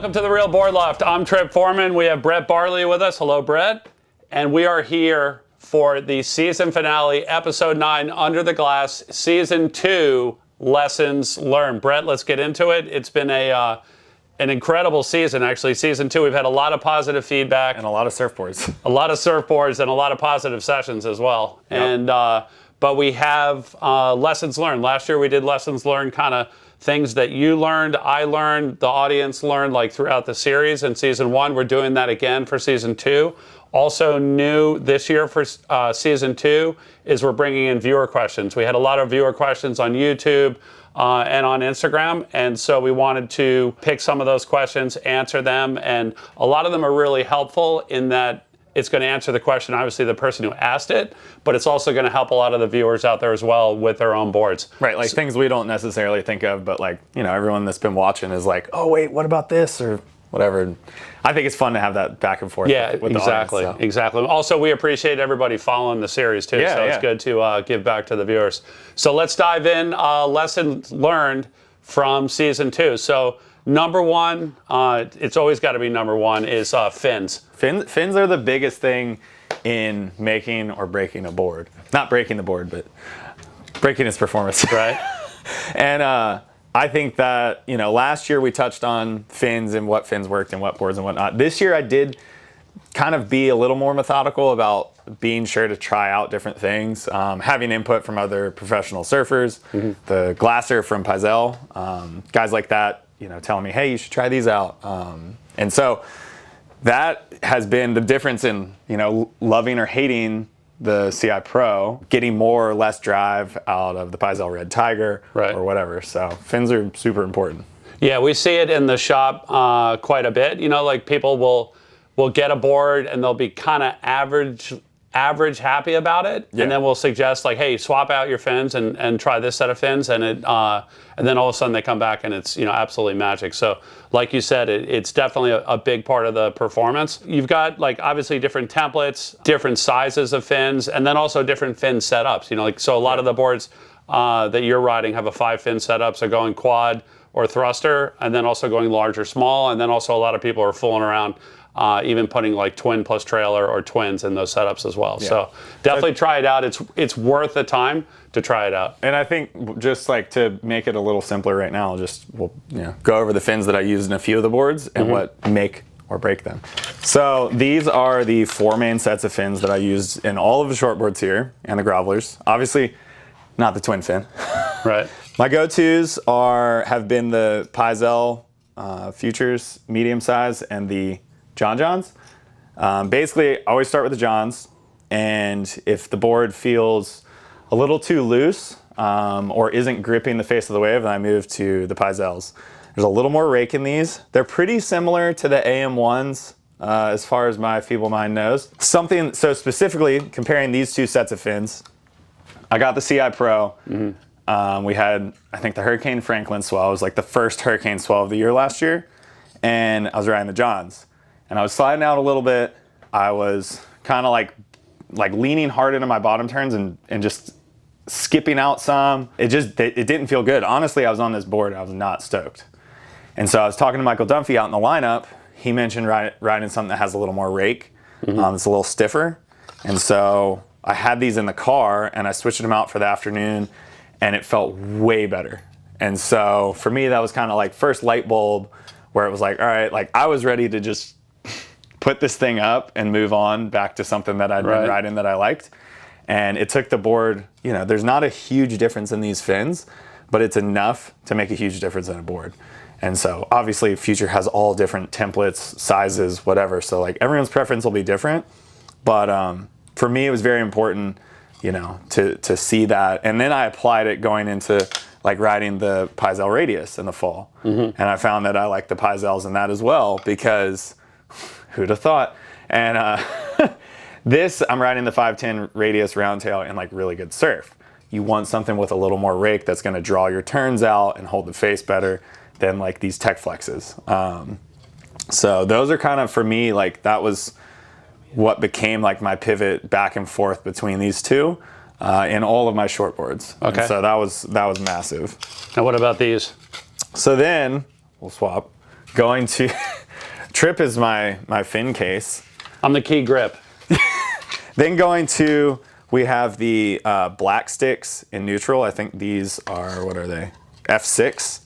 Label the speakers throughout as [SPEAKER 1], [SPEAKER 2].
[SPEAKER 1] Welcome to the Real Board Loft. I'm Trip Foreman. We have Brett Barley with us. Hello, Brett. And we are here for the season finale, episode 9, Under the Glass, season 2, Lessons Learned. Brett, let's get into it. It's been an incredible season, actually. Season 2, we've had a lot of positive feedback.
[SPEAKER 2] And a lot of surfboards.
[SPEAKER 1] A lot of surfboards and a lot of positive sessions as well. Yep. And but we have lessons learned. Last year we did lessons learned, kind of things that you learned, I learned, the audience learned, like throughout the series. In season 1, we're doing that again for season 2. Also new this year for season 2 is we're bringing in viewer questions. We had a lot of viewer questions on YouTube and on Instagram, and so we wanted to pick some of those questions, answer them, and a lot of them are really helpful in that it's going to answer the question, obviously, the person who asked it, but it's also going to help a lot of the viewers out there as well with their own boards.
[SPEAKER 2] Right, like things we don't necessarily think of, but like, you know, everyone that's been watching is like, oh, wait, what about this? Or whatever. I think it's fun to have that back and forth.
[SPEAKER 1] Yeah,
[SPEAKER 2] with
[SPEAKER 1] exactly,
[SPEAKER 2] the audience, so.
[SPEAKER 1] Exactly. Also, we appreciate everybody following the series too, so it's good to give back to the viewers. So let's dive in, lessons learned from season 2. So number 1, it's always got to be number 1, is fins.
[SPEAKER 2] Fins are the biggest thing in making or breaking a board. Not breaking the board, but breaking its performance.
[SPEAKER 1] Right.
[SPEAKER 2] And I think that, you know, last year we touched on fins and what fins worked and what boards and whatnot. This year I did kind of be a little more methodical about being sure to try out different things, having input from other professional surfers, the Glasser from Pazel, guys like that, you know, telling me, hey, you should try these out. And so that has been the difference in, you know, loving or hating the CI Pro, getting more or less drive out of the Pazel Red Tiger,
[SPEAKER 1] right,
[SPEAKER 2] or whatever. So fins are super important.
[SPEAKER 1] Yeah, we see it in the shop quite a bit. You know, like people will get a board and they'll be kind of average happy about it, and then we'll suggest like, hey, swap out your fins and try this set of fins, and then all of a sudden they come back and it's, you know, absolutely magic. So like you said, it's definitely a big part of the performance. You've got like obviously different templates, different sizes of fins, and then also different fin setups. You know, like so a lot of the boards that you're riding have a 5-fin setup, so going quad or thruster, and then also going large or small, and then also a lot of people are fooling around even putting like twin plus trailer or twins in those setups as well. Yeah. So definitely try it out. It's worth the time to try it out.
[SPEAKER 2] And I think just like to make it a little simpler right now, we'll go over the fins that I used in a few of the boards and what make or break them. So these are the 4 main sets of fins that I used in all of the shortboards here and the grovelers. Obviously not the twin fin.
[SPEAKER 1] Right.
[SPEAKER 2] My go-tos have been the Pazel Futures medium size and the Johns. Basically, I always start with the Johns, and if the board feels a little too loose or isn't gripping the face of the wave, then I move to the Pazels. There's a little more rake in these. They're pretty similar to the AM1s as far as my feeble mind knows. So specifically, comparing these 2 sets of fins, I got the CI Pro. We had, I think, the Hurricane Franklin swell. It was like the first Hurricane swell of the year last year, and I was riding the Johns. And I was sliding out a little bit. I was kind of like leaning hard into my bottom turns and just skipping out some. It didn't feel good. Honestly, I was on this board. I was not stoked. And so I was talking to Michael Dunphy out in the lineup. He mentioned riding something that has a little more rake. It's a little stiffer. And so I had these in the car and I switched them out for the afternoon and it felt way better. And so for me, that was kind of like first light bulb where it was like, all right, like I was ready to just put this thing up and move on back to something that I'd been riding that I liked. And it took the board, you know, there's not a huge difference in these fins, but it's enough to make a huge difference in a board. And so obviously Future has all different templates, sizes, whatever. So like everyone's preference will be different. But for me, it was very important, you know, to see that. And then I applied it going into like riding the Pazel Radius in the fall. And I found that I like the Pazels in that as well, because who'd have thought? And I'm riding the 510 Radius Roundtail in like really good surf. You want something with a little more rake that's going to draw your turns out and hold the face better than like these Tech Flexes. So those are kind of, for me, like that was what became like my pivot back and forth between these two in all of my shortboards. Okay. And so that was massive.
[SPEAKER 1] And what about these?
[SPEAKER 2] So then we'll swap. Going to trip is my fin case.
[SPEAKER 1] I'm the key grip.
[SPEAKER 2] Then going to, we have the black sticks in neutral. I think these are, what are they? F6.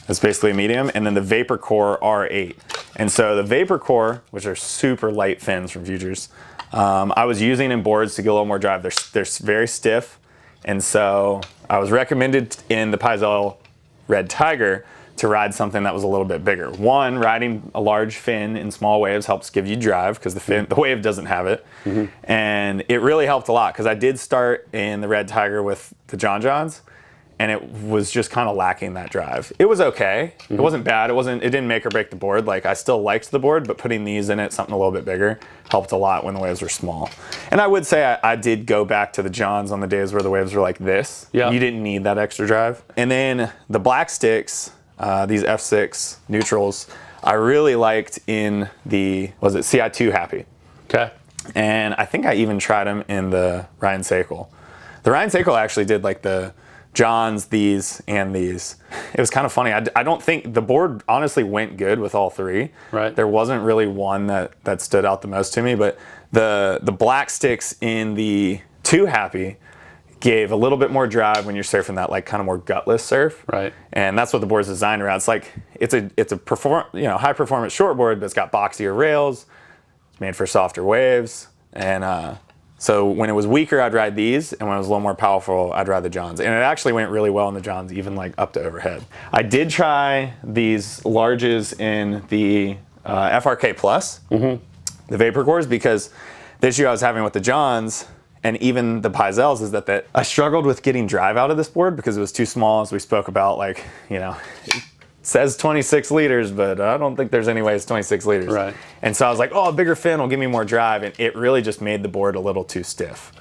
[SPEAKER 2] That's basically a medium. And then the Vapor Core R8. And so the Vapor Core, which are super light fins from Futures, I was using in boards to get a little more drive. They're very stiff. And so I was recommended in the Pyzel Red Tiger to ride something that was a little bit bigger. One, riding a large fin in small waves helps give you drive because the wave doesn't have it. And it really helped a lot because I did start in the Red Tiger with the John Johns, and it was just kind of lacking that drive. It was okay. It wasn't bad. It didn't make or break the board. Like, I still liked the board, but putting these in it, something a little bit bigger, helped a lot when the waves were small. And I would say I did go back to the Johns on the days where the waves were like this.
[SPEAKER 1] Yeah.
[SPEAKER 2] You didn't need that extra drive. And then the black sticks, these F6 neutrals, I really liked in the, was it CI2 Happy?
[SPEAKER 1] Okay.
[SPEAKER 2] And I think I even tried them in the Ryan Sekel. The Ryan Sekel actually did like the Johns, these, and these. It was kind of funny. I don't think the board honestly went good with all three.
[SPEAKER 1] Right.
[SPEAKER 2] There wasn't really one that stood out the most to me, but the black sticks in the 2 Happy gave a little bit more drive when you're surfing that like kind of more gutless surf.
[SPEAKER 1] Right.
[SPEAKER 2] And that's what the board's designed around. It's like it's a high performance shortboard, but it's got boxier rails. It's made for softer waves. And so when it was weaker, I'd ride these, and when it was a little more powerful, I'd ride the Johns. And it actually went really well in the Johns, even like up to overhead. I did try these larges in the FRK Plus, the Vapor Cores, because the issue I was having with the Johns and even the Pyzels is that I struggled with getting drive out of this board because it was too small, as we spoke about. Like, you know, it says 26 liters, but I don't think there's any way it's 26 liters.
[SPEAKER 1] Right.
[SPEAKER 2] And so I was like, oh, a bigger fin will give me more drive, and it really just made the board a little too stiff.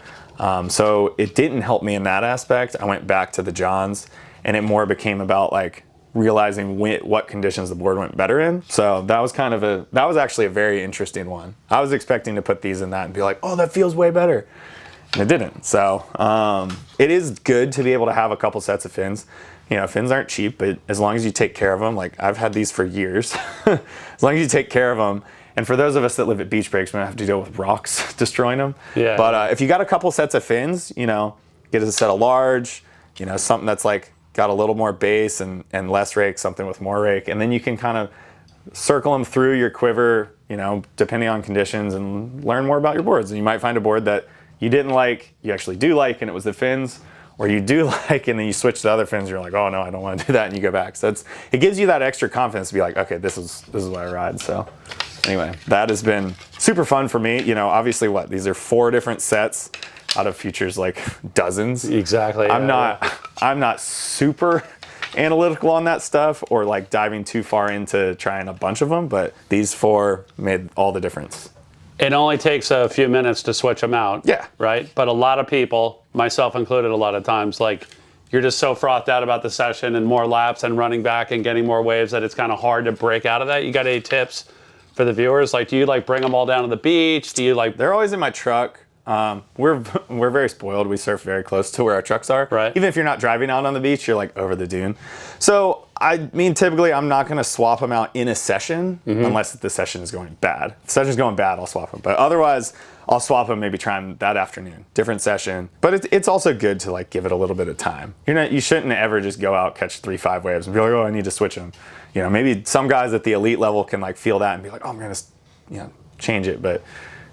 [SPEAKER 2] So it didn't help me in that aspect. I went back to the Johns, and it more became about like realizing what conditions the board went better in. So that was actually a very interesting one. I was expecting to put these in that and be like, oh, that feels way better. And it didn't. So it is good to be able to have a couple sets of fins. You know, fins aren't cheap, but as long as you take care of them, like I've had these for years, as long as you take care of them. And for those of us that live at beach breaks, we don't have to deal with rocks destroying them.
[SPEAKER 1] Yeah.
[SPEAKER 2] But if you got a couple sets of fins, you know, get a set of large, you know, something that's like got a little more base and less rake, something with more rake. And then you can kind of circle them through your quiver, you know, depending on conditions, and learn more about your boards. And you might find a board that you didn't like, you actually do like, and it was the fins. Or you do like, and then you switch to other fins, you're like, oh no, I don't want to do that, and you go back. So it gives you that extra confidence to be like, okay, this is what I ride. So anyway, that has been super fun for me. You know, obviously these are 4 different sets out of Futures, like dozens.
[SPEAKER 1] Exactly.
[SPEAKER 2] I'm not super analytical on that stuff or like diving too far into trying a bunch of them, but these 4 made all the difference.
[SPEAKER 1] It only takes a few minutes to switch them out.
[SPEAKER 2] Yeah.
[SPEAKER 1] Right? But a lot of people, myself included a lot of times, like you're just so frothed out about the session and more laps and running back and getting more waves that it's kind of hard to break out of that. You got any tips for the viewers? Like, do you like bring them all down to the beach? Do you like...
[SPEAKER 2] They're always in my truck. We're very spoiled. We surf very close to where our trucks are.
[SPEAKER 1] Right.
[SPEAKER 2] Even if you're not driving out on the beach, you're like over the dune. So I mean, typically I'm not going to swap them out in a session unless the session is going bad. If the session's going bad, I'll swap them. But otherwise, I'll swap them, maybe try them that afternoon. Different session. But it's also good to like give it a little bit of time. You shouldn't ever just go out, catch 3-5 waves and be like, oh, I need to switch them. You know, maybe some guys at the elite level can like feel that and be like, oh, I'm going to change it. But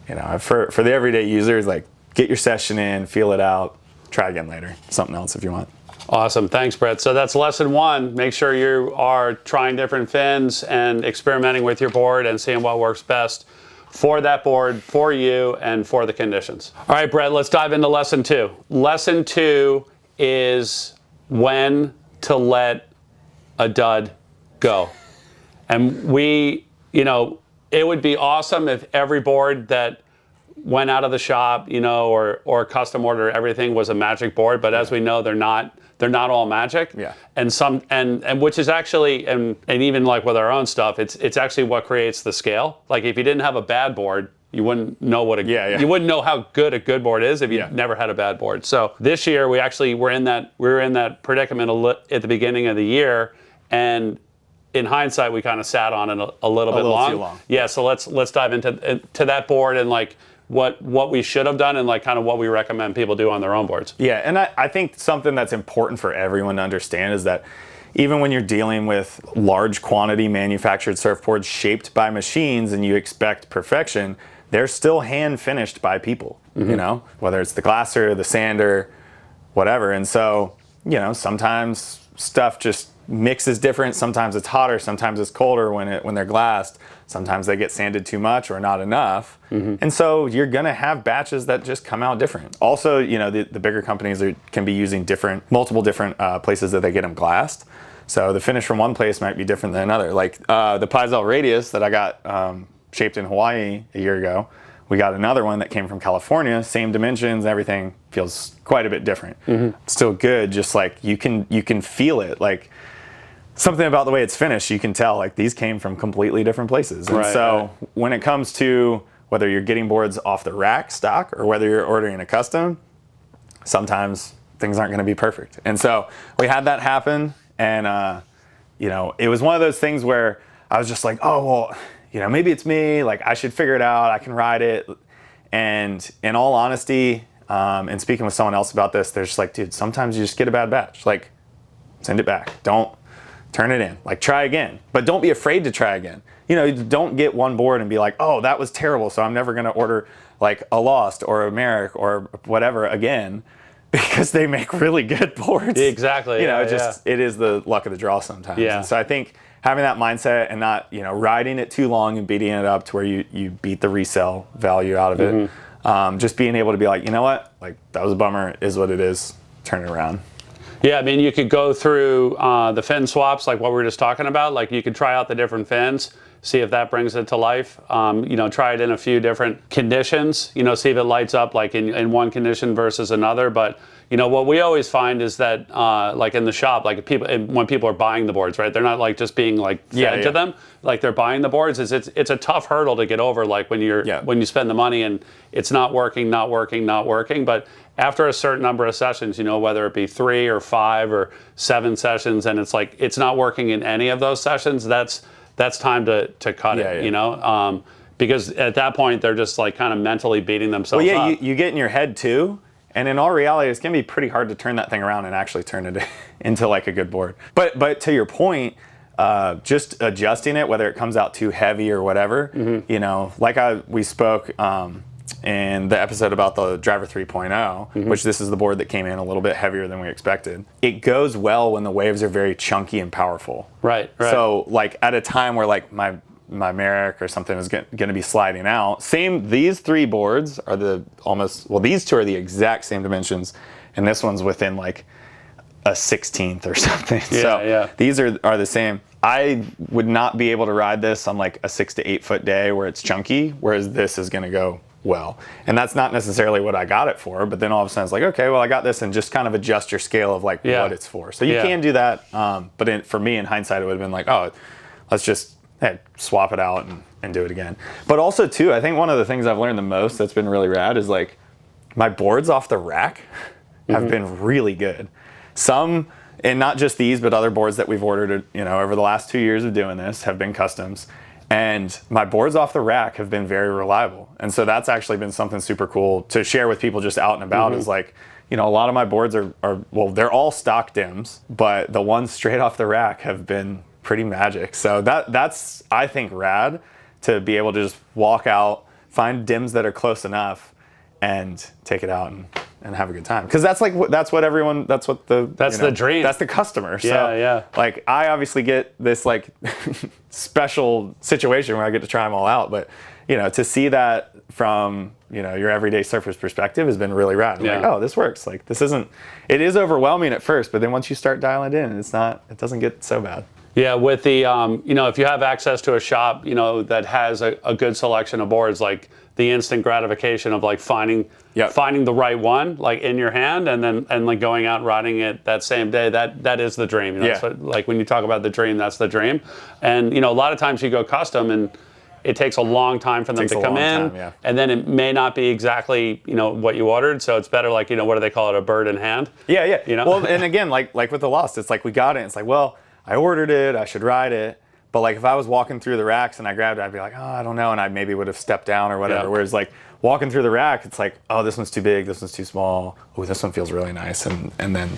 [SPEAKER 2] you know, for the everyday users, like get your session in, feel it out, try again later. Something else if you want.
[SPEAKER 1] Awesome. Thanks, Brett. So that's lesson 1. Make sure you are trying different fins and experimenting with your board and seeing what works best for that board, for you, and for the conditions. All right, Brett, let's dive into lesson 2. Lesson 2 is when to let a dud go. And it would be awesome if every board that went out of the shop, or custom order everything was a magic board. But as we know, they're not all magic.
[SPEAKER 2] Yeah.
[SPEAKER 1] And which is actually, and even like with our own stuff, it's actually what creates the scale. Like if you didn't have a bad board, you wouldn't know you wouldn't know how good a good board is if you never had a bad board. So this year we were in that predicament at the beginning of the year, and in hindsight, we kind of sat on it a little bit
[SPEAKER 2] too long.
[SPEAKER 1] Yeah, so let's dive into that board and like what we should have done and like kind of what we recommend people do on their own boards.
[SPEAKER 2] Yeah, and I think something that's important for everyone to understand is that even when you're dealing with large quantity manufactured surfboards shaped by machines and you expect perfection, they're still hand finished by people, you know, whether it's the glasser, the sander, whatever. And so, you know, sometimes stuff just mixes different. Sometimes it's hotter, sometimes it's colder when they're glassed. Sometimes they get sanded too much or not enough. And so you're gonna have batches that just come out different. Also, you know, the bigger companies can be using multiple different places that they get them glassed. So the finish from one place might be different than another. Like the Paizel Radius that I got shaped in Hawaii a year ago, we got another one that came from California, same dimensions, everything feels quite a bit different. Still good, just like you can feel it. Like something about the way it's finished, you can tell like these came from completely different places. And so when it comes to whether you're getting boards off the rack stock or whether you're ordering a custom, sometimes things aren't gonna be perfect. And so we had that happen. And, you know, it was one of those things where I was just like, oh, well, you know, maybe it's me. Like, I should figure it out. I can ride it. And in all honesty, and speaking with someone else about this, they're just like, dude, sometimes you just get a bad batch. Like, send it back. Don't turn it in. Like, try again. But don't be afraid to try again. You know, don't get one board and be like, oh, that was terrible, so I'm never going to order, like, a Lost or a Merrick or whatever again. Because they make really good boards.
[SPEAKER 1] Exactly.
[SPEAKER 2] You know, it is the luck of the draw sometimes.
[SPEAKER 1] Yeah.
[SPEAKER 2] And so I think having that mindset and not, you know, riding it too long and beating it up to where you beat the resale value out of it. Just being able to be like, you know what, like that was a bummer, it is what it is, turn it around.
[SPEAKER 1] Yeah, I mean, you could go through the fin swaps, like what we were just talking about. Like you could try out the different fins, see if that brings it to life. You know, try it in a few different conditions, you know, see if it lights up like in one condition versus another. But, you know, what we always find is that like in the shop, like when people are buying the boards, right, they're not like just being like fed to them, like they're buying the boards. It's a tough hurdle to get over, like when you spend the money and it's not working. But after a certain number of sessions, you know, whether it be 3 or 5 or 7 sessions, and it's like it's not working in any of those sessions, that's time to cut it, you know, because at that point they're just like kind of mentally beating themselves up.
[SPEAKER 2] You get in your head too, and in all reality, it's gonna be pretty hard to turn that thing around and actually turn it into like a good board. But to your point, just adjusting it, whether it comes out too heavy or whatever, you know, like we spoke in the episode about the Driver 3.0, which this is the board that came in a little bit heavier than we expected. It goes well when the waves are very chunky and powerful.
[SPEAKER 1] Right.
[SPEAKER 2] So like at a time where like my Merrick or something is going to be sliding out, these 3 boards are these 2 are the exact same dimensions, and this one's within like a 16th or something. These are the same. I would not be able to ride this on like a 6 to 8 foot day where it's chunky, whereas this is going to go well. And that's not necessarily what I got it for, but then all of a sudden it's like, okay, well I got this, and just kind of adjust your scale of like what it's for. So you can do that, but for me in hindsight it would have been like, oh, let's just swap it out and do it again. But also too, I think one of the things I've learned the most that's been really rad is like my boards off the rack have been really good. Some, and not just these, but other boards that we've ordered, you know, over the last 2 years of doing this have been customs. And my boards off the rack have been very reliable. And so that's actually been something super cool to share with people just out and about is like, you know, a lot of my boards are well, they're all stock dims, but the ones straight off the rack have been pretty magic. So that's, I think, rad to be able to just walk out, find dims that are close enough and take it out and have a good time. Because that's the
[SPEAKER 1] dream.
[SPEAKER 2] That's the customer. So, like, I obviously get this like special situation where I get to try them all out, but you know, to see that from, you know, your everyday surfer's perspective has been really rad. Like, oh, this works. Like, it is overwhelming at first, but then once you start dialing it in, it doesn't get so bad.
[SPEAKER 1] Yeah, with the, you know, if you have access to a shop, you know, that has a good selection of boards, like the instant gratification of like finding the right one, like in your hand, and like going out and riding it that same day, that is the dream. You know? So, like when you talk about the dream, that's the dream. And, you know, a lot of times you go custom and it takes a long time for them to come in, and then it may not be exactly, you know, what you ordered. So it's better, like, you know, what do they call it, a bird in hand?
[SPEAKER 2] Yeah.
[SPEAKER 1] You know?
[SPEAKER 2] Well, and again, like with the Lost, it's like we got it. And it's like, well, I ordered it, I should ride it. But like if I was walking through the racks and I grabbed it, I'd be like, oh, I don't know. And I maybe would have stepped down or whatever.
[SPEAKER 1] Yeah.
[SPEAKER 2] Whereas like walking through the rack, it's like, oh, this one's too big. This one's too small. Oh, this one feels really nice. And then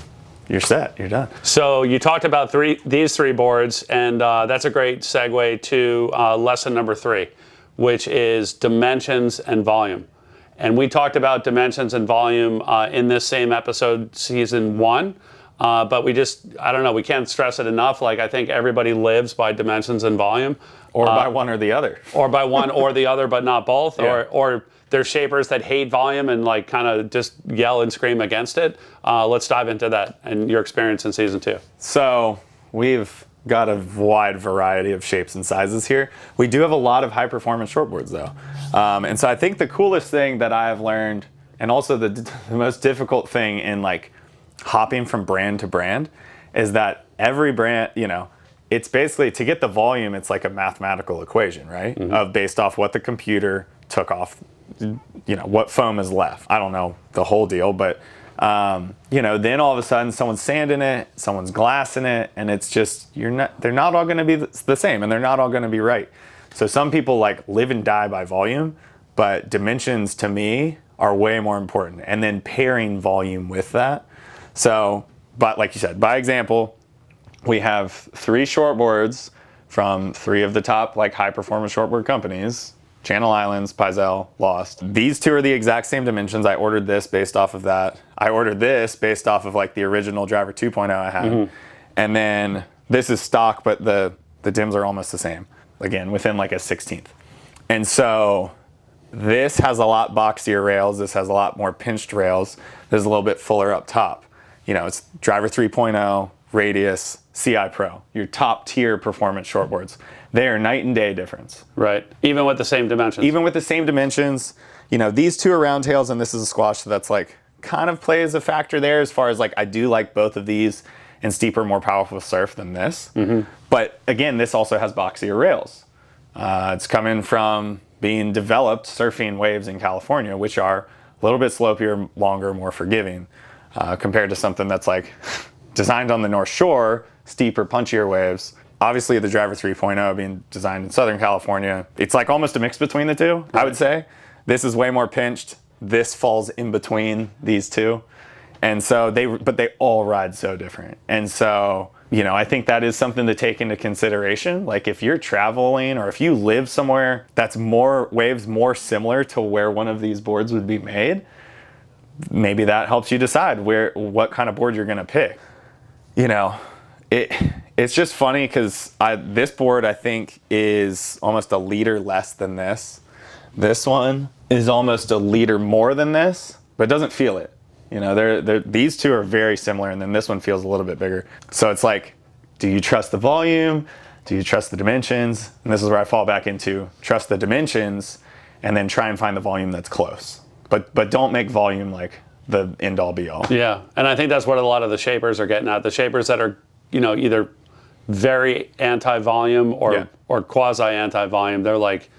[SPEAKER 2] you're set. You're done.
[SPEAKER 1] So you talked about these three boards, and that's a great segue to lesson number 3, which is dimensions and volume. And we talked about dimensions and volume in this same episode, season 1. But we just, I don't know, we can't stress it enough. Like, I think everybody lives by dimensions and volume.
[SPEAKER 2] Or by one or the other.
[SPEAKER 1] Or by one or the other, but not both.
[SPEAKER 2] Yeah.
[SPEAKER 1] Or there's shapers that hate volume and like kind of just yell and scream against it. Let's dive into that and your experience in season 2.
[SPEAKER 2] So we've got a wide variety of shapes and sizes here. We do have a lot of high performance shortboards though. And so I think the coolest thing that I have learned, and also the most difficult thing in like hopping from brand to brand, is that every brand, you know, it's basically, to get the volume, it's like a mathematical equation, right? Of based off what the computer took off, you know, what foam is left. I don't know the whole deal, but you know, then all of a sudden someone's sanding it, someone's glassing it, and it's just, they're not all going to be the same, and they're not all going to be right. So some people like live and die by volume, but dimensions to me are way more important, and then pairing volume with that. So, but like you said, by example, we have 3 shortboards from 3 of the top like high performance shortboard companies: Channel Islands, Paisel, Lost. These 2 are the exact same dimensions. I ordered this based off of that. I ordered this based off of like the original Driver 2.0 I had. And then this is stock, but the dims are almost the same. Again, within like a 16th. And so this has a lot boxier rails. This has a lot more pinched rails. This is a little bit fuller up top. You know, it's Driver 3.0, Radius, CI Pro, your top tier performance shortboards. They are night and day difference.
[SPEAKER 1] Right. Even with the same dimensions.
[SPEAKER 2] Even with the same dimensions. You know, these 2 are round tails and this is a squash, so that's like kind of plays a factor there, as far as like I do like both of these and steeper, more powerful surf than this. But again, this also has boxier rails. It's coming from being developed surfing waves in California, which are a little bit slopier, longer, more forgiving, compared to something that's like designed on the North Shore, steeper, punchier waves. Obviously the Driver 3.0 being designed in Southern California, it's like almost a mix between the 2, I would say. This is way more pinched. This falls in between these 2. And so but they all ride so different. And so, you know, I think that is something to take into consideration. Like if you're traveling or if you live somewhere that's more waves more similar to where one of these boards would be made, maybe that helps you decide what kind of board you're going to pick. You know, it's just funny because this board I think is almost a liter less than this. This one is almost a liter more than this, but doesn't feel it. You know, these 2 are very similar, and then this one feels a little bit bigger. So it's like, do you trust the volume? Do you trust the dimensions? And this is where I fall back into trust the dimensions and then try and find the volume that's close. But don't make volume like the end all be all.
[SPEAKER 1] Yeah, and I think that's what a lot of the shapers are getting at. The shapers that are, you know, either very anti-volume or quasi anti-volume, they're like,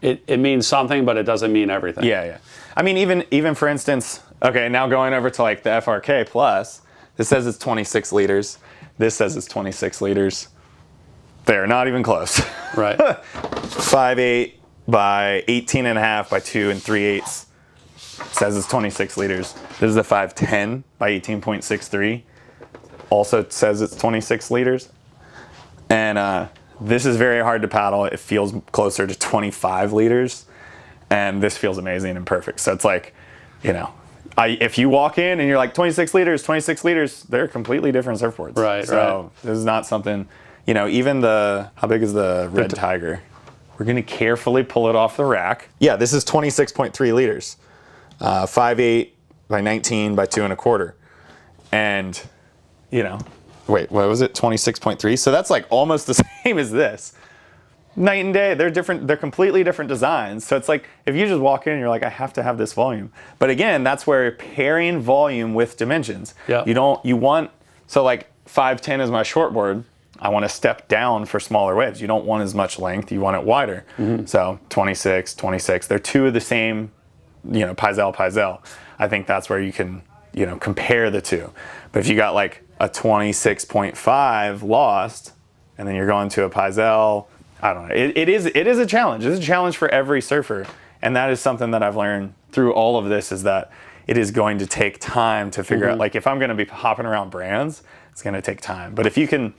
[SPEAKER 1] it means something, but it doesn't mean everything.
[SPEAKER 2] Yeah. I mean, even for instance, okay, now going over to like the FRK Plus, this says it's 26 liters. This says it's 26 liters. They're not even close.
[SPEAKER 1] Right.
[SPEAKER 2] 5.8 by 18.5 by 2 3/8 says it's 26 liters. This is a 5.10 by 18.63. Also says it's 26 liters. And this is very hard to paddle. It feels closer to 25 liters. And this feels amazing and perfect. So it's like, you know, if you walk in and you're like 26 liters, they're completely different surfboards.
[SPEAKER 1] Right,
[SPEAKER 2] so this is not something, you know, even how big is the Red Tiger? We're going to carefully pull it off the rack. Yeah, this is 26.3 liters. 5.8 by 19 by 2 1/4. And, you know, wait, what was it? 26.3. So that's like almost the same as this. Night and day, they're different. They're completely different designs. So it's like if you just walk in and you're like, I have to have this volume. But again, that's where pairing volume with dimensions.
[SPEAKER 1] Yeah.
[SPEAKER 2] So like 5'10" is my shortboard. I want to step down for smaller waves. You don't want as much length. You want it wider. So 26, 26. They're 2 of the same, you know, Paisel. I think that's where you can, you know, compare the 2. But if you got like a 26.5 Lost and then you're going to a Paizel. I don't know. It is a challenge. It's a challenge for every surfer. And that is something that I've learned through all of this, is that it is going to take time to figure out, like if I'm going to be hopping around brands, it's going to take time. But if you can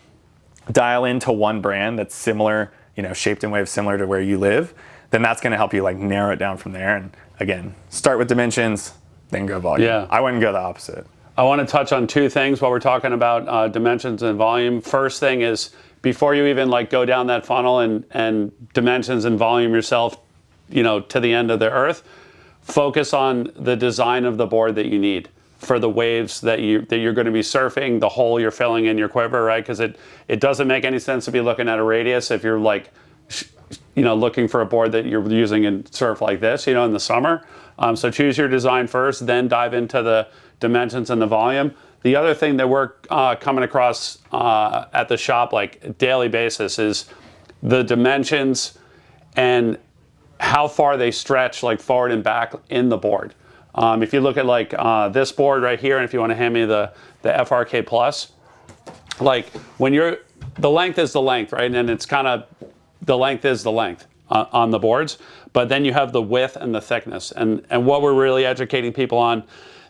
[SPEAKER 2] dial into one brand that's similar, you know, shaped in waves similar to where you live, then that's going to help you like narrow it down from there. And again, start with dimensions, then go volume.
[SPEAKER 1] Yeah.
[SPEAKER 2] I wouldn't go the opposite.
[SPEAKER 1] I want to touch on two things while we're talking about dimensions and volume. First thing is, before you even like go down that funnel and dimensions and volume yourself, you know, to the end of the earth, focus on the design of the board that you need for the waves that you're going to be surfing, the hole you're filling in your quiver, right? Because it doesn't make any sense to be looking at a radius if you're like, you know, looking for a board that you're using in surf like this, you know, in the summer. So choose your design first, then dive into the dimensions and the volume. The other thing that we're coming across at the shop like daily basis is the dimensions and how far they stretch like forward and back in the board. If you look at like this board right here, and if you want to hand me the FRK Plus, like when the length is the length, right? And it's kind of, the length is the length on the boards, but then you have the width and the thickness. And what we're really educating people on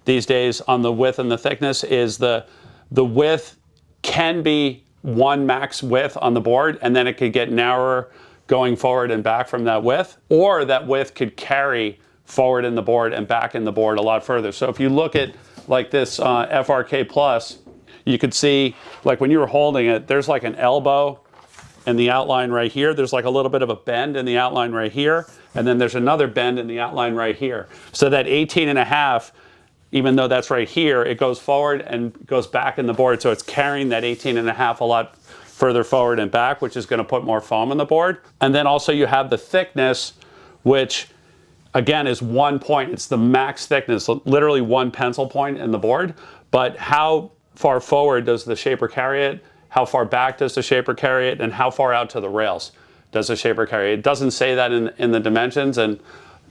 [SPEAKER 1] these days on the width and the thickness is the width can be one max width on the board, and then it could get narrower going forward and back from that width, or that width could carry forward in the board and back in the board a lot further. So if you look at like this FRK Plus, you could see like when you were holding it, there's like an elbow in the outline right here. There's like a little bit of a bend in the outline right here, and then there's another bend in the outline right here. So that 18.5, even though that's right here, it goes forward and goes back in the board, so it's carrying that 18.5 a lot further forward and back, which is going to put more foam on the board. And then also you have the thickness, which again is 1 point. It's the max thickness, literally one pencil point in the board. But how far forward does the shaper carry it? How far back does the shaper carry it? And how far out to the rails does the shaper carry it? It doesn't say that in the dimensions, and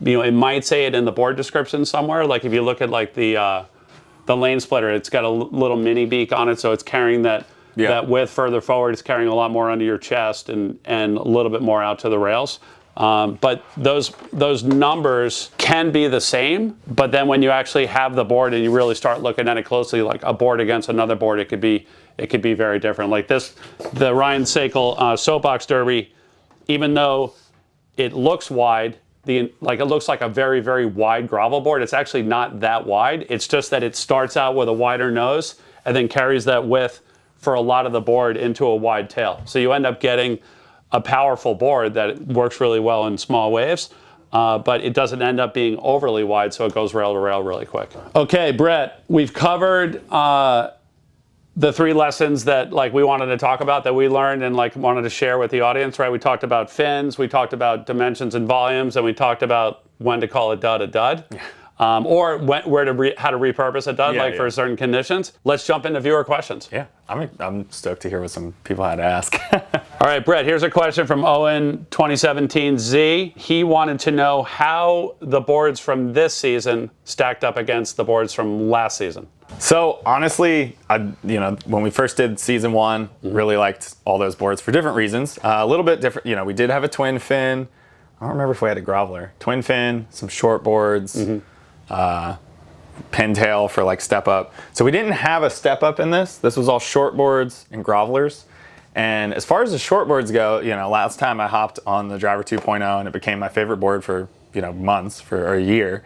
[SPEAKER 1] you know, it might say it in the board description somewhere. Like if you look at like the lane splitter, it's got a little mini beak on it, so it's carrying that width further forward. It's carrying a lot more under your chest and a little bit more out to the rails. But those numbers can be the same, but then when you actually have the board and you really start looking at it closely, like a board against another board, it could be very different. Like this, the Ryan Sakel Soapbox Derby, even though it looks wide, it looks like a very, very wide gravel board. It's actually not that wide. It's just that it starts out with a wider nose and then carries that width for a lot of the board into a wide tail. So you end up getting a powerful board that works really well in small waves, but it doesn't end up being overly wide, so it goes rail to rail really quick. Okay, Brett, we've covered the three lessons that like we wanted to talk about that we learned and like wanted to share with the audience, right? We talked about fins, we talked about dimensions and volumes, and we talked about when to call a dud a dud. Yeah. Or how to repurpose a dud for certain conditions. Let's jump into viewer questions.
[SPEAKER 2] Yeah, I'm stoked to hear what some people had to ask.
[SPEAKER 1] All right, Brett, here's a question from Owen 2017Z. He wanted to know how the boards from this season stacked up against the boards from last season.
[SPEAKER 2] So honestly, when we first did season one, really liked all those boards for different reasons. A little bit different, we did have a twin fin. I don't remember if we had a groveler. Twin fin, some short boards, pintail for like step up. So we didn't have a step up in this. This was all short boards and grovelers. And as far as the short boards go, last time I hopped on the Driver 2.0 and it became my favorite board for, months, for a year.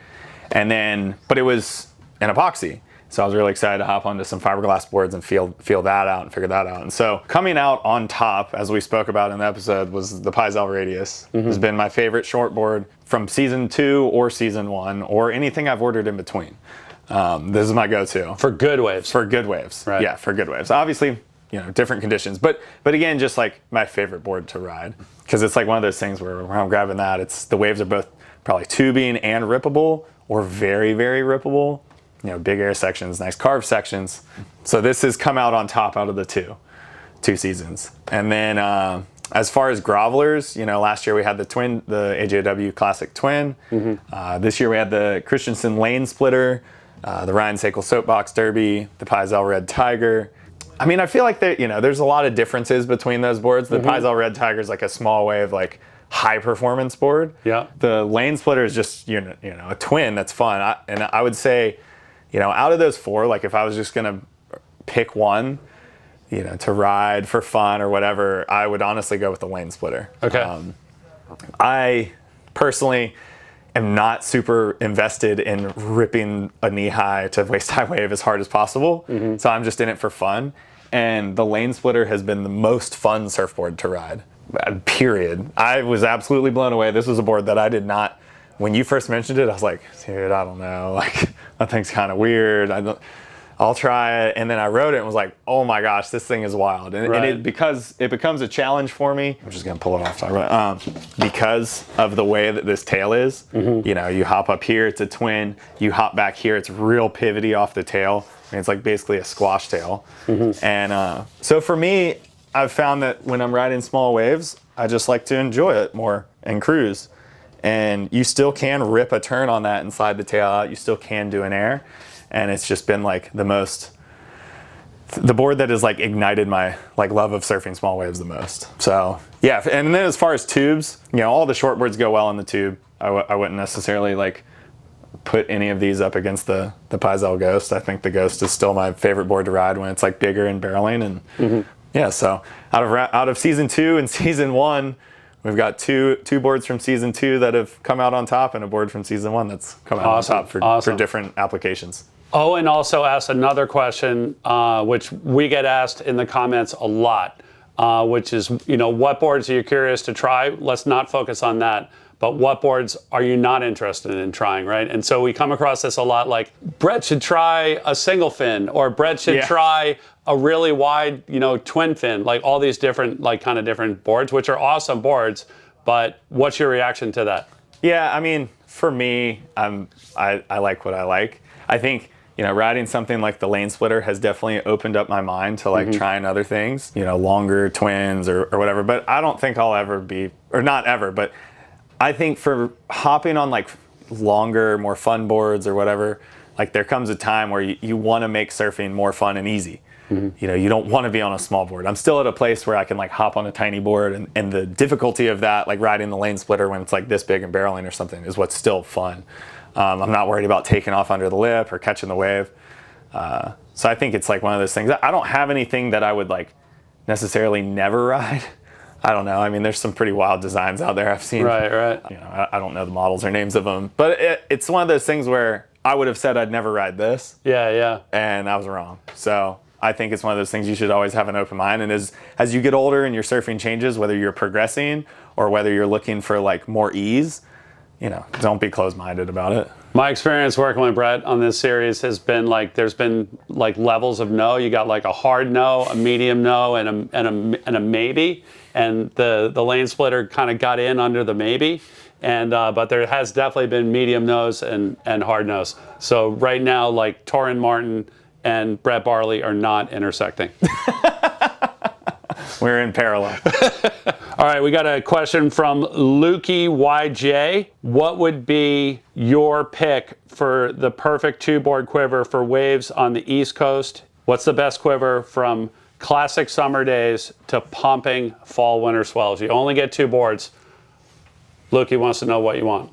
[SPEAKER 2] But it was an epoxy. So I was really excited to hop onto some fiberglass boards and feel that out and figure that out. And so coming out on top, as we spoke about in the episode, was the Paizel Radius. Has been my favorite short board from season 2 or season 1 or anything I've ordered in between. This is my go-to.
[SPEAKER 1] For good waves.
[SPEAKER 2] For good waves.
[SPEAKER 1] Right.
[SPEAKER 2] Yeah, for good waves. Obviously, different conditions. But again, just like my favorite board to ride. Because it's like one of those things where I'm grabbing that, the waves are both probably tubing and rippable or very, very rippable. Big air sections, nice carved sections. So this has come out on top out of the two seasons. And then as far as grovelers, last year we had the AJW Classic Twin. This year we had the Christensen Lane Splitter, the Ryan Sakel Soapbox Derby, the Paizel Red Tiger. I mean, I feel like there's a lot of differences between those boards. The Paizel Red Tiger is like a small wave, like high performance board.
[SPEAKER 1] Yeah.
[SPEAKER 2] The Lane Splitter is just a twin that's fun. And I would say, out of those four, like if I was just gonna pick one, to ride for fun or whatever, I would honestly go with the Lane Splitter.
[SPEAKER 1] Okay.
[SPEAKER 2] I personally am not super invested in ripping a knee-high to waist-high wave as hard as possible, so I'm just in it for fun. And the Lane Splitter has been the most fun surfboard to ride, period. I was absolutely blown away. This was a board that I did not, when you first mentioned it, I was like, dude, I don't know, like, that thing's kind of weird. I'll try it. And then I rode it and was like, oh my gosh, this thing is wild. And because it becomes a challenge for me, I'm just gonna pull it off, because of the way that this tail is, you hop up here, it's a twin, you hop back here, it's real pivoty off the tail. I mean, it's like basically a squash tail. And so for me, I've found that when I'm riding small waves, I just like to enjoy it more and cruise. And you still can rip a turn on that and slide the tail out. You still can do an air. And it's just been like the board that has like ignited my like love of surfing small waves the most. So yeah, and then as far as tubes, all the short boards go well in the tube. I wouldn't necessarily like put any of these up against the Paizel Ghost. I think the Ghost is still my favorite board to ride when it's like bigger and barreling. And yeah, so out of season 2 and season 1, we've got two boards from season 2 that have come out on top, and a board from season 1 that's come out on top for different applications.
[SPEAKER 1] Oh, and also asked another question, which we get asked in the comments a lot, which is, what boards are you curious to try? Let's not focus on that. But what boards are you not interested in trying, right? And so we come across this a lot, like Brett should try a single fin, or Brett should try a really wide, twin fin, like all these different, like kind of different boards, which are awesome boards. But what's your reaction to that?
[SPEAKER 2] Yeah, I mean, for me, I like what I like. I think, riding something like the Lane Splitter has definitely opened up my mind to like trying other things, longer twins or whatever. But I don't think I'll ever be, or not ever, but I think for hopping on like longer, more fun boards or whatever, like there comes a time where you want to make surfing more fun and easy. You don't want to be on a small board. I'm still at a place where I can like hop on a tiny board, and the difficulty of that, like riding the Lane Splitter when it's like this big and barreling or something, is what's still fun. I'm not worried about taking off under the lip or catching the wave. So I think it's like one of those things. I don't have anything that I would like necessarily never ride. I don't know. I mean, there's some pretty wild designs out there I've seen.
[SPEAKER 1] Right.
[SPEAKER 2] I don't know the models or names of them, but it's one of those things where I would have said I'd never ride this.
[SPEAKER 1] Yeah.
[SPEAKER 2] And I was wrong. So I think it's one of those things you should always have an open mind. And as you get older and your surfing changes, whether you're progressing or whether you're looking for like more ease, don't be closed-minded about it.
[SPEAKER 1] My experience working with Brett on this series has been like, there's been like levels of no. You got like a hard no, a medium no, and a maybe. And the Lane Splitter kind of got in under the maybe. And but there has definitely been medium no's and hard no's. So right now, like Torrin Martin and Brett Barley are not intersecting.
[SPEAKER 2] We're in parallel.
[SPEAKER 1] All right, we got a question from Lukey YJ. What would be your pick for the perfect two-board quiver for waves on the East Coast? What's the best quiver from classic summer days to pumping fall winter swells? You only get 2 boards. Lukey wants to know what you want.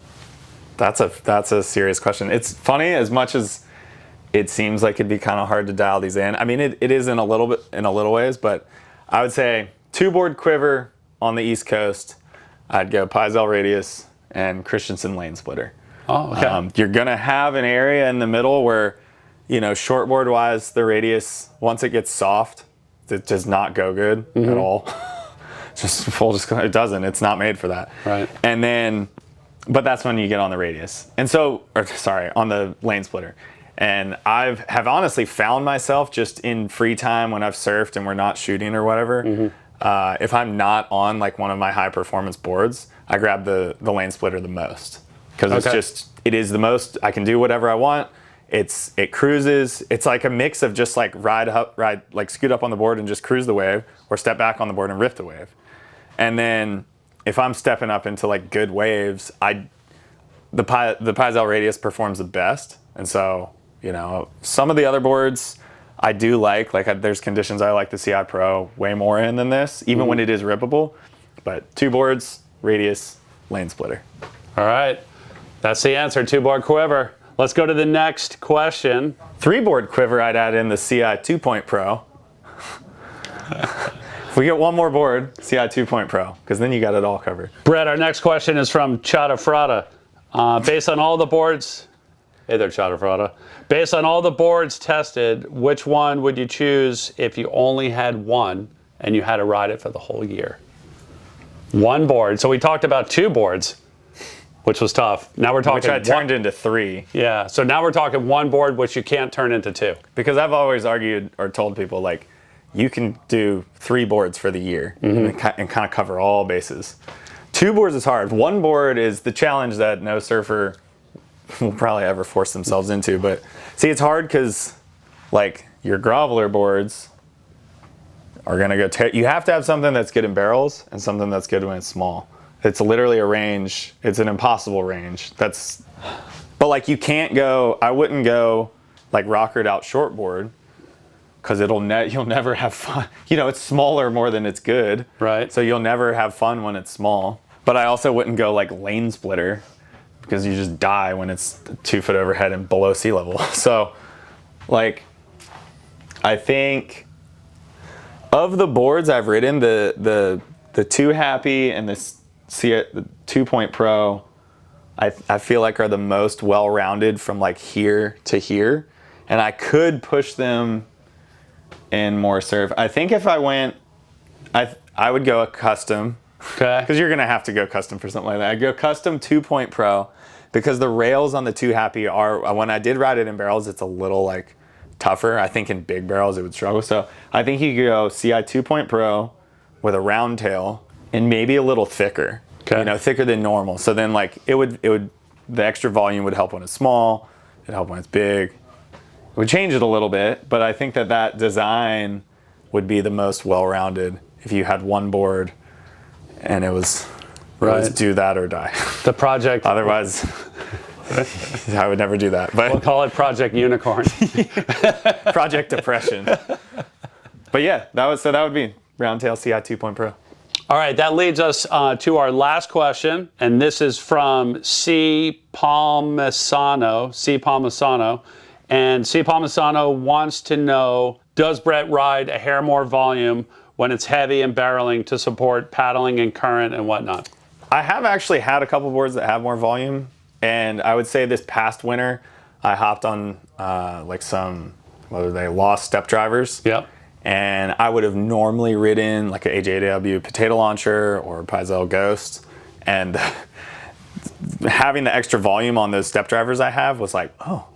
[SPEAKER 2] That's a serious question. It's funny, as much as it seems like it'd be kind of hard to dial these in. I mean, it is in a little ways, but I would say 2-board quiver on the East Coast, I'd go Paizel Radius and Christensen Lane Splitter.
[SPEAKER 1] Oh, okay.
[SPEAKER 2] You're gonna have an area in the middle where, shortboard wise, the Radius, once it gets soft, it does not go good at all. It doesn't. It's not made for that.
[SPEAKER 1] Right.
[SPEAKER 2] And then, but that's when you get on the Radius. And so, on the Lane Splitter. And have honestly found myself just in free time when I've surfed and we're not shooting or whatever, if I'm not on like one of my high performance boards, I grab the Lane Splitter the most. Because it is the most, I can do whatever I want. It cruises. It's like a mix of just like ride, like scoot up on the board and just cruise the wave, or step back on the board and riff the wave. And then if I'm stepping up into like good waves, the Paizel Radius performs the best. And so, some of the other boards, I do like there's conditions I like the CI Pro way more in than this, even when it is rippable. But 2 boards, radius, lane splitter.
[SPEAKER 1] All right. That's the answer, 2-board quiver. Let's go to the next question.
[SPEAKER 2] 3-board quiver, I'd add in the CI 2-point Pro. If we get one more board, CI 2-point Pro, because then you got it all covered.
[SPEAKER 1] Brett, our next question is from Chata Frada. Based on all the boards, hey there, Chata Frada. Based on all the boards tested, which one would you choose if you only had one and you had to ride it for the whole year? One board. So we talked about 2 boards, which was tough. Now we're talking
[SPEAKER 2] which I turned into 3.
[SPEAKER 1] Yeah. So now we're talking 1 board, which you can't turn into 2.
[SPEAKER 2] Because I've always argued or told people, like, you can do 3 boards for the year and kind of cover all bases. 2 boards is hard. 1 board is the challenge that no surfer will probably ever force themselves into. But see, it's hard because, like, your groveler boards are going to go you have to have something that's good in barrels and something that's good when it's small. It's literally a range. It's an impossible range. But like, you can't go, I wouldn't go like rockered out shortboard, because you'll never have fun. You know, it's smaller more than it's good.
[SPEAKER 1] Right.
[SPEAKER 2] So you'll never have fun when it's small. But I also wouldn't go like lane splitter, because you just die when it's 2 foot overhead and below sea level. So, like, I think of the boards I've ridden, the 2 Happy and the 2-point Pro, I feel like are the most well-rounded from like here to here. And I could push them in more surf. I think if I went, I would go a custom.
[SPEAKER 1] Okay.
[SPEAKER 2] Because you're going to have to go custom for something like that. I'd go custom 2-point Pro, because the rails on the 2 Happy are, when I did ride it in barrels, it's a little like tougher. I think in big barrels it would struggle. So I think you could go CI 2-point Pro with a round tail and maybe a little thicker.
[SPEAKER 1] Okay.
[SPEAKER 2] You know, thicker than normal. So then like it would the extra volume would help when it's small, it'd help when it's big. It would change it a little bit, but I think that design would be the most well-rounded if you had 1 board and it was do that or die.
[SPEAKER 1] The project.
[SPEAKER 2] Otherwise, I would never do that. But
[SPEAKER 1] We'll call it Project Unicorn.
[SPEAKER 2] Project Depression. But yeah, that would be round tail CI 2-point Pro.
[SPEAKER 1] All right, that leads us to our last question, and this is from C. Palmisano. And C. Palmisano wants to know, does Brett ride a hair more volume when it's heavy and barreling to support paddling and current and whatnot?
[SPEAKER 2] I have actually had a couple boards that have more volume, and I would say this past winter, I hopped on like some, Lost step drivers.
[SPEAKER 1] Yep.
[SPEAKER 2] And I would have normally ridden like an AJW potato launcher or Paizel Ghost, and having the extra volume on those step drivers I have was like, oh,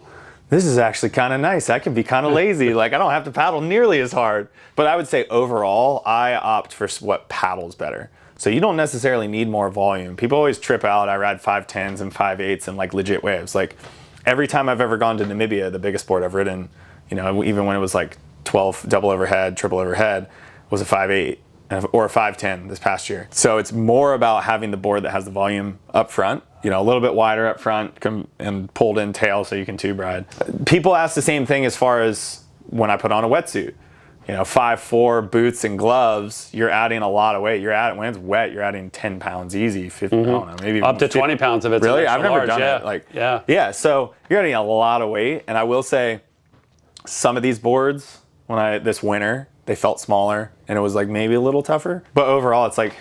[SPEAKER 2] this is actually kind of nice. I can be kind of lazy. Like, I don't have to paddle nearly as hard. But I would say overall, I opt for what paddles better. So you don't necessarily need more volume. People always trip out. I ride 510s and 5.8s and like legit waves. Like every time I've ever gone to Namibia, the biggest board I've ridden, you know, even when it was like 12 double overhead, triple overhead, was a 5.8 or a 510 this past year. So it's more about having the board that has the volume up front, you know, a little bit wider up front and pulled in tail so you can tube ride. People ask the same thing as far as when I put on a wetsuit. You know, 5'4" boots and gloves, you're adding a lot of weight. When it's wet, you're adding 10 pounds easy, 50, I don't know, maybe
[SPEAKER 1] up to
[SPEAKER 2] 50.
[SPEAKER 1] 20 pounds if it's
[SPEAKER 2] really? I've never
[SPEAKER 1] large,
[SPEAKER 2] done
[SPEAKER 1] yeah.
[SPEAKER 2] it. Like,
[SPEAKER 1] yeah.
[SPEAKER 2] So you're adding a lot of weight, and I will say, some of these boards, this winter, they felt smaller, and it was like maybe a little tougher. But overall, it's like,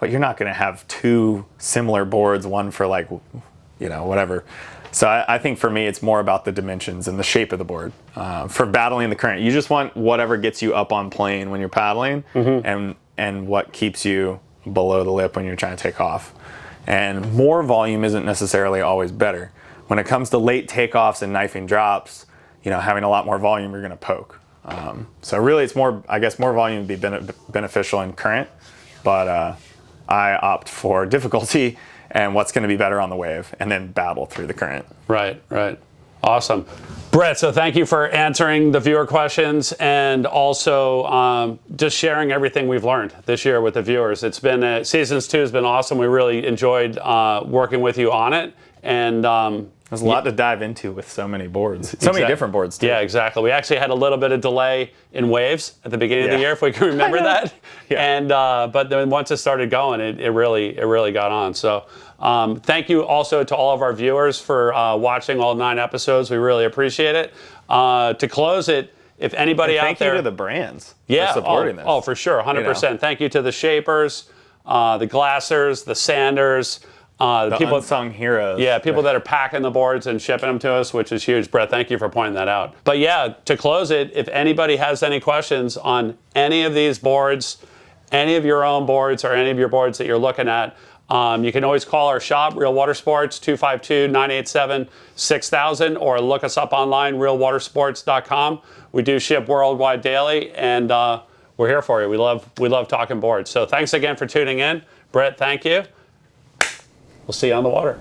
[SPEAKER 2] but you're not going to have 2 similar boards, one for like, you know, whatever. So I think for me, it's more about the dimensions and the shape of the board. For battling the current, you just want whatever gets you up on plane when you're paddling, and what keeps you below the lip when you're trying to take off. And more volume isn't necessarily always better. When it comes to late takeoffs and knifing drops, you know, having a lot more volume, you're going to poke. So really, it's more, I guess, more volume would be beneficial in current, but I opt for difficulty and what's going to be better on the wave, and then battle through the current.
[SPEAKER 1] Right. Awesome. Brett, so thank you for answering the viewer questions and also just sharing everything we've learned this year with the viewers. It's been, Seasons 2 has been awesome. We really enjoyed working with you on it. And
[SPEAKER 2] There's a lot to dive into with so many boards. So many different boards, too.
[SPEAKER 1] Yeah, exactly. We actually had a little bit of delay in waves at the beginning of the year, if we can remember that.
[SPEAKER 2] Yeah.
[SPEAKER 1] And but then once it started going, it really got on. So thank you also to all of our viewers for watching all 9 episodes. We really appreciate it. To close it, if anybody out there,
[SPEAKER 2] thank you to the brands
[SPEAKER 1] for
[SPEAKER 2] supporting this.
[SPEAKER 1] Oh, for sure, 100%. Thank you to the Shapers, the Glassers, the Sanders.
[SPEAKER 2] The
[SPEAKER 1] people,
[SPEAKER 2] unsung heroes.
[SPEAKER 1] Yeah, people that are packing the boards and shipping them to us, which is huge. Brett, thank you for pointing that out. But yeah, to close it, if anybody has any questions on any of these boards, any of your own boards, or any of your boards that you're looking at, you can always call our shop, Real Watersports, 252-987-6000, or look us up online, realwatersports.com. We do ship worldwide daily, and we're here for you. We love talking boards. So thanks again for tuning in. Brett, thank you. We'll see you on the water.